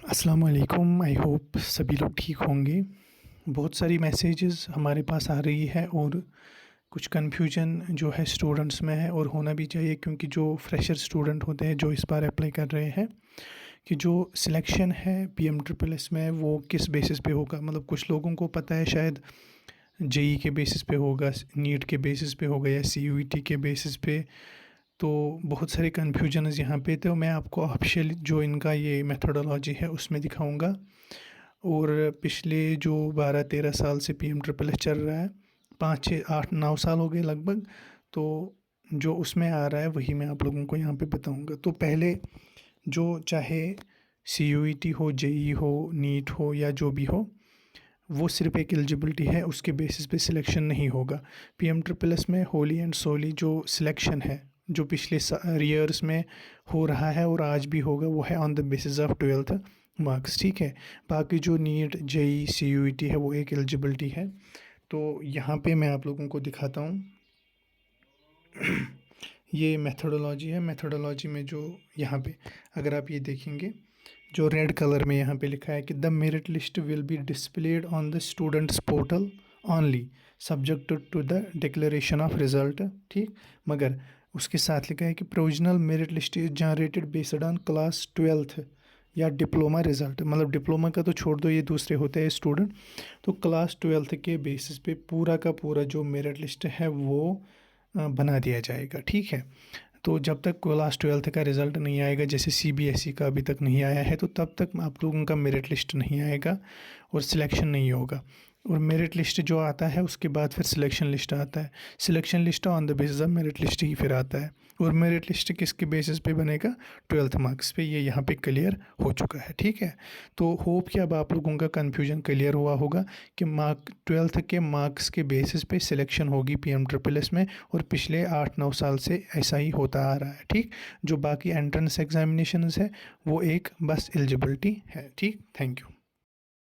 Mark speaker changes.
Speaker 1: अस्सलाम वालेकुम। I hope सभी लोग ठीक होंगे। बहुत सारी मैसेजेस हमारे पास आ रही है और कुछ कन्फ्यूजन जो है स्टूडेंट्स में है और होना भी चाहिए, क्योंकि जो फ्रेशर स्टूडेंट होते हैं जो इस बार अप्लाई कर रहे हैं कि जो सिलेक्शन है PMSSS में वो किस बेसिस पे होगा। मतलब कुछ लोगों को पता है शायद जेई के बेसिस पे होगा, नीट के बेसिस पे होगा या CUET के बेसिस पे। तो बहुत सारे कन्फ्यूजन्स यहाँ पे, तो मैं आपको ऑफिशियल जो इनका ये मेथोडोलॉजी है उसमें दिखाऊंगा। और पिछले जो 12-13 साल से PMSSS चल रहा है, 5-6-8-9 साल हो गए लगभग, तो जो उसमें आ रहा है वही मैं आप लोगों को यहाँ पे बताऊंगा। तो पहले जो चाहे CUET हो, जेई हो, नीट हो या जो भी हो, वो सिर्फ एक एलिजिबिलिटी है, उसके बेसिस पे सिलेक्शन नहीं होगा। PMSSS में होली एंड सोली जो सिलेक्शन है, जो पिछले ईयर्स में हो रहा है और आज भी होगा, वो है on the basis of 12th marks. ठीक है। बाकी जो नीट, जेई, CUET है वो एक एलिजिबिलिटी है। तो यहाँ पे मैं आप लोगों को दिखाता हूँ ये मेथोडोलॉजी है। मेथोडोलॉजी में जो यहाँ पे अगर आप ये देखेंगे, जो रेड कलर में यहाँ पे लिखा है कि the merit list will be displayed on the students portal only subject to the declaration of result. ठीक। मगर उसके साथ लिखा है कि provisional merit list is generated based on class 12th या डिप्लोमा रिज़ल्ट। मतलब डिप्लोमा का तो छोड़ दो, ये दूसरे होते हैं स्टूडेंट। तो क्लास 12th के बेसिस पे पूरा का पूरा जो मेरिट लिस्ट है वो बना दिया जाएगा। ठीक है। तो जब तक क्लास 12th का रिज़ल्ट नहीं आएगा, जैसे CBSE का अभी तक नहीं आया है, तो तब तक आप लोगों का मेरिट लिस्ट नहीं आएगा और सिलेक्शन नहीं होगा। और मेरिट लिस्ट जो आता है उसके बाद फिर सिलेक्शन लिस्ट आता है। Selection list on the basis of merit list ही फिर आता है। और मेरिट लिस्ट किसके बेसिस पे बनेगा? 12th मार्क्स पे। ये यहाँ पे क्लियर हो चुका है। ठीक है। तो होप कि अब आप लोगों का कन्फ्यूजन क्लियर हुआ होगा कि 12th के मार्क्स के बेसिस पे सिलेक्शन होगी PMSSS में, और पिछले 8-9 साल से ऐसा ही होता आ रहा है। ठीक। जो बाकी एंट्रेंस एग्जामिनेशंस है वो एक बस एलिजिबिलिटी है। ठीक। Thank you.